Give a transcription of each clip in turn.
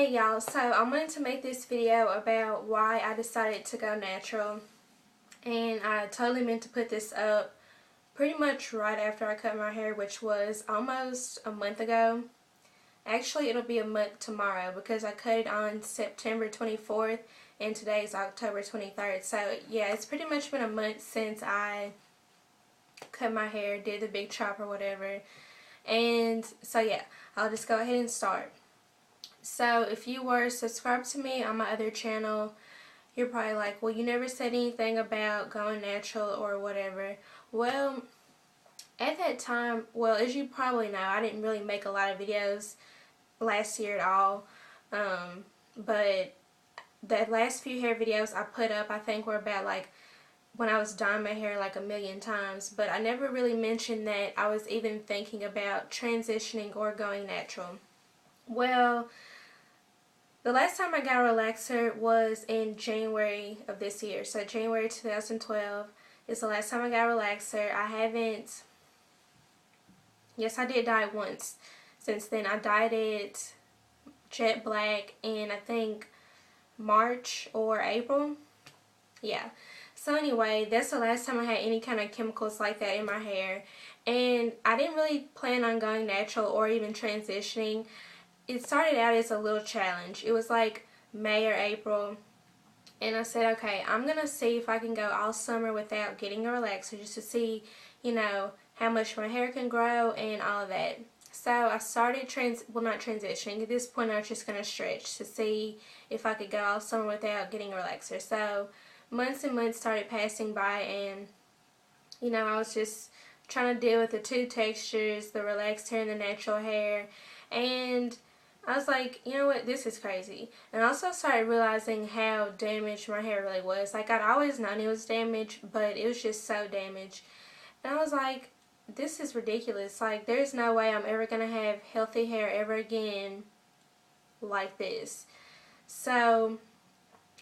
Hey y'all, so I wanted to make this video about why I decided to go natural, and I totally meant to put this up pretty much right after I cut my hair, which was almost a month ago. Actually, it'll be a month tomorrow because I cut it on September 24th and today is October 23rd. So yeah, it's pretty much been a month since I cut my hair, did the big chop or whatever. And so yeah, I'll just go ahead and start. So if you were subscribed to me on my other channel, you're probably like, well, you never said anything about going natural or whatever. Well, at that time, well, as you probably know, I didn't really make a lot of videos last year at all. But the last few hair videos I put up, I think were about like when I was dyeing my hair like a million times. But I never really mentioned that I was even thinking about transitioning or going natural. Well, the last time I got a relaxer was in January of this year. So January 2012 is the last time I got a relaxer. I haven't, yes, I did dye it once. Since then, I dyed it jet black in, I think, March or April. Yeah. So anyway, that's the last time I had any kind of chemicals like that in my hair. And I didn't really plan on going natural or even transitioning. It started out as a little challenge. It was like May or April, and I said, okay, I'm gonna see if I can go all summer without getting a relaxer, just to see, you know, how much my hair can grow and all of that. So I started not transitioning. At this point, I was just gonna stretch to see if I could go all summer without getting a relaxer. So months and months started passing by, and you know, I was just trying to deal with the two textures, the relaxed hair and the natural hair, and I was like, you know what, this is crazy. And I also started realizing how damaged my hair really was. Like, I'd always known it was damaged, but it was just so damaged. And I was like, this is ridiculous. Like, there's no way I'm ever going to have healthy hair ever again like this. So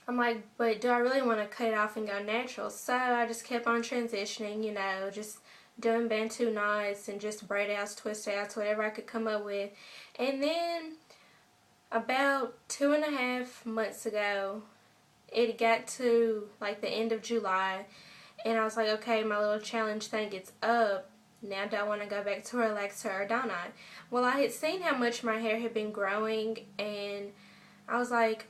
I'm like, but do I really want to cut it off and go natural? So I just kept on transitioning, you know, just doing Bantu knots and just braid outs, twist outs, whatever I could come up with. And then about 2.5 months ago, it got to like the end of July, and I was like, okay, my little challenge thing gets up. Now do I want to go back to relaxer or don't I? Well, I had seen how much my hair had been growing, and I was like,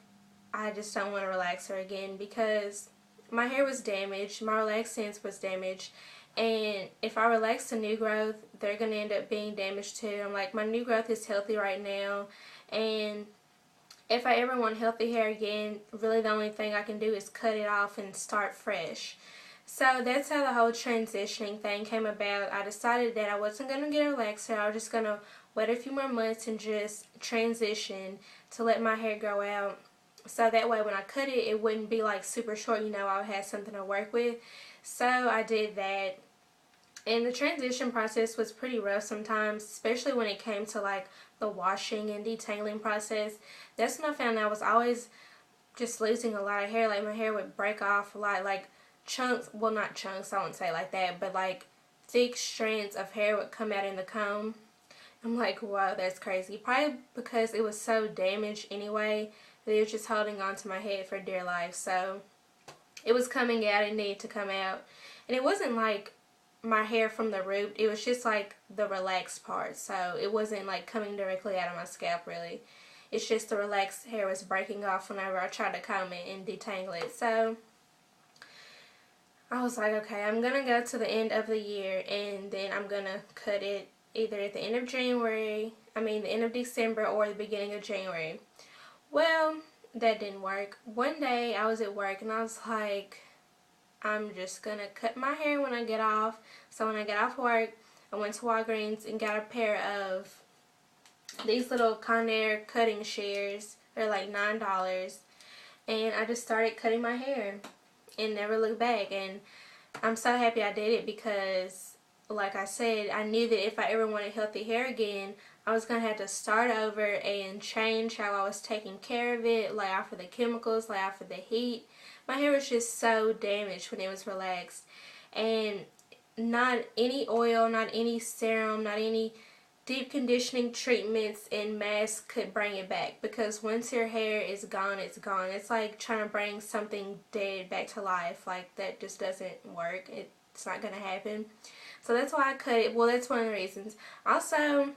I just don't want to relaxer again because my hair was damaged, my relaxants was damaged, and if I relax the new growth, they're going to end up being damaged too. I'm like, my new growth is healthy right now, and if I ever want healthy hair again, really the only thing I can do is cut it off and start fresh. So that's how the whole transitioning thing came about. I decided that I wasn't going to get a relaxer. I was just going to wait a few more months and just transition to let my hair grow out. So that way when I cut it, it wouldn't be like super short, you know, I would have something to work with. So I did that. And the transition process was pretty rough sometimes, especially when it came to like the washing and detangling process. That's when I found I was always just losing a lot of hair. Like, my hair would break off a lot, like chunks, well, not chunks, I won't say like that, but like thick strands of hair would come out in the comb. I'm like, wow, that's crazy. Probably because it was so damaged anyway that it was just holding on to my head for dear life. So it was coming out, it needed to come out. And it wasn't like my hair from the root, it was just like the relaxed part, so it wasn't like coming directly out of my scalp really. It's just the relaxed hair was breaking off whenever I tried to comb it and detangle it. So I was like, okay, I'm gonna go to the end of the year and then I'm gonna cut it either at the end of the end of December or the beginning of January. Well, that didn't work. One day I was at work and I was like, I'm just gonna cut my hair when I get off. So when I got off work, I went to Walgreens and got a pair of these little Conair cutting shears. They're like $9. And I just started cutting my hair and never looked back. And I'm so happy I did it because, like I said, I knew that if I ever wanted healthy hair again, I was going to have to start over and change how I was taking care of it, lay off of the chemicals, lay off of the heat. My hair was just so damaged when it was relaxed. And not any oil, not any serum, not any deep conditioning treatments and masks could bring it back, because once your hair is gone, it's gone. It's like trying to bring something dead back to life. Like, that just doesn't work. It's not going to happen. So that's why I cut it. Well, that's one of the reasons. Also,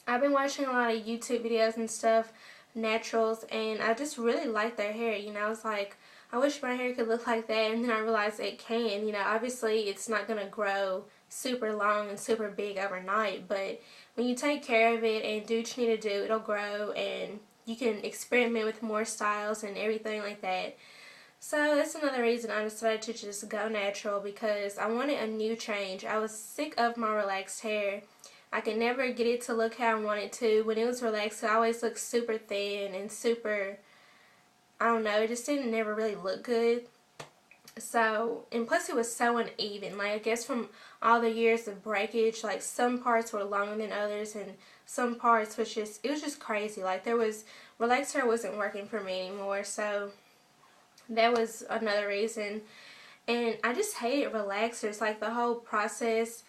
I've been watching a lot of YouTube videos and stuff, naturals, and I just really like their hair. You know, it's like, I wish my hair could look like that, and then I realized it can. You know, obviously it's not going to grow super long and super big overnight, but when you take care of it and do what you need to do, it'll grow, and you can experiment with more styles and everything like that. So that's another reason I decided to just go natural, because I wanted a new change. I was sick of my relaxed hair. I could never get it to look how I wanted to. When it was relaxed, it always looked super thin and super, I don't know, it just didn't never really look good. So, and plus it was so uneven. Like, I guess from all the years of breakage, like, some parts were longer than others, and some parts was just, it was just crazy. Like, relaxed hair wasn't working for me anymore, so that was another reason. And I just hated relaxers, like the whole process,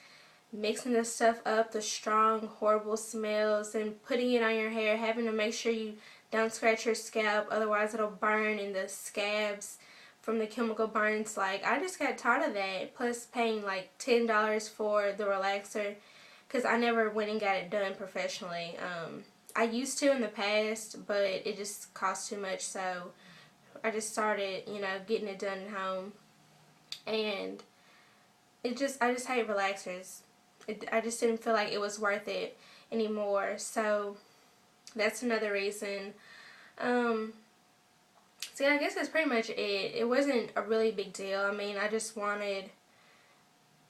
mixing the stuff up, the strong, horrible smells, and putting it on your hair, having to make sure you don't scratch your scalp, otherwise it'll burn, and the scabs from the chemical burns. Like, I just got tired of that, plus paying like $10 for the relaxer, because I never went and got it done professionally. I used to in the past, but it just cost too much, so I just started, you know, getting it done at home. And I just hate relaxers. I just didn't feel like it was worth it anymore. So that's another reason. So yeah, I guess that's pretty much it. It wasn't a really big deal. I mean, I just wanted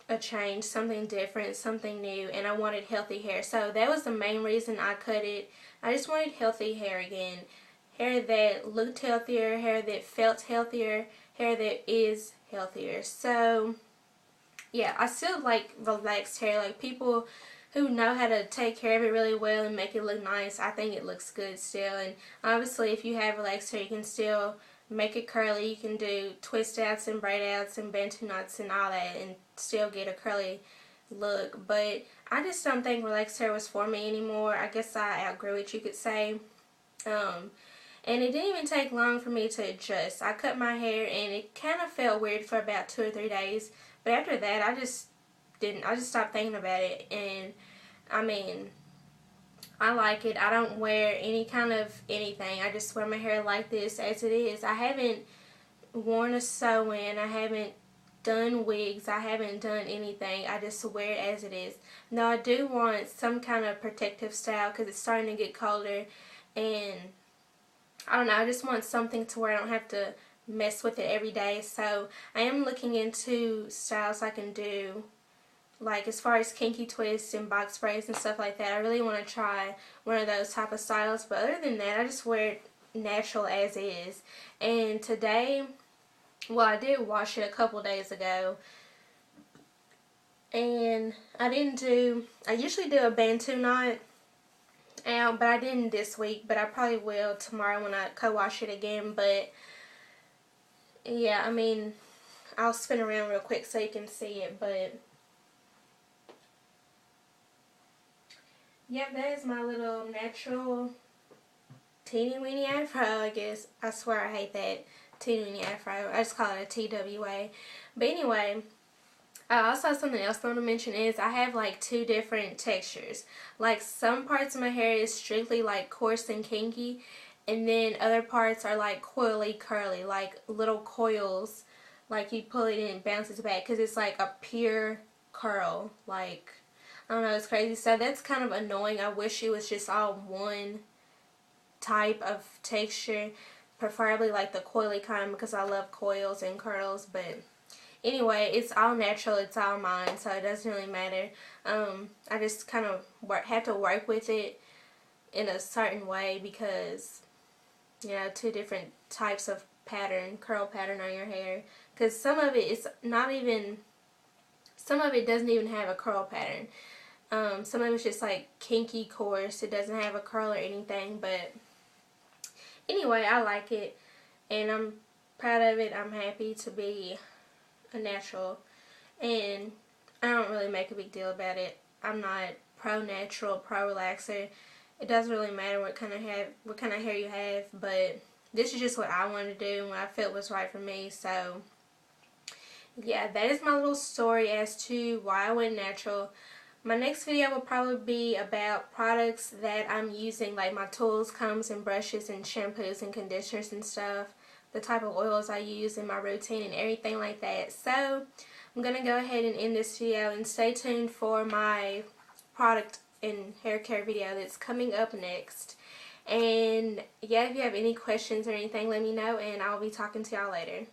a change, something different, something new, and I wanted healthy hair. So that was the main reason I cut it. I just wanted healthy hair again. Hair that looked healthier, hair that felt healthier, hair that is healthier. So yeah, I still like relaxed hair. Like, people who know how to take care of it really well and make it look nice, I think it looks good still. And obviously, if you have relaxed hair, you can still make it curly. You can do twist outs and braid outs and bantu knots and all that and still get a curly look. But I just don't think relaxed hair was for me anymore. I guess I outgrew it, you could say. And it didn't even take long for me to adjust. I cut my hair and it kind of felt weird for about 2 or 3 days. But after that, I just stopped thinking about it. And I mean, I like it. I don't wear any kind of anything. I just wear my hair like this as it is. I haven't worn a sew-in. I haven't done wigs. I haven't done anything. I just wear it as it is. Now, I do want some kind of protective style because it's starting to get colder. And I don't know, I just want something to where I don't have to mess with it every day. So I am looking into styles I can do, like as far as kinky twists and box braids and stuff like that. I really want to try one of those type of styles, but other than that, I just wear it natural as is. And today, well, I did wash it a couple days ago, and I usually do a bantu knot out, but I didn't this week, but I probably will tomorrow when I co-wash it again. But yeah, I mean, I'll spin around real quick so you can see it. But yep, that is my little natural teeny weeny afro, I guess. I swear I hate that teeny weeny afro. I just call it a TWA. But anyway, also something else I want to mention is I have like 2 different textures. Like, some parts of my hair is strictly like coarse and kinky, and then other parts are like coily curly, like little coils, like you pull it in and it bounces back because it's like a pure curl. Like, I don't know, it's crazy. So that's kind of annoying. I wish it was just all one type of texture, preferably like the coily kind, because I love coils and curls. But anyway, it's all natural, it's all mine, so it doesn't really matter. I just kind of have to work with it in a certain way because, you know, 2 different types of curl pattern on your hair. Because some of it doesn't even have a curl pattern. Some of it's just like kinky coarse, it doesn't have a curl or anything. But anyway, I like it, and I'm proud of it. I'm happy to be a natural, and I don't really make a big deal about it. I'm not pro natural, pro relaxer. It doesn't really matter what kind of hair you have, but this is just what I wanted to do and what I felt was right for me. So yeah, that is my little story as to why I went natural. My next video will probably be about products that I'm using, like my tools, combs, and brushes, and shampoos and conditioners and stuff, the type of oils I use in my routine and everything like that. So I'm going to go ahead and end this video, and stay tuned for my product and hair care video that's coming up next. And yeah, if you have any questions or anything, let me know, and I'll be talking to y'all later.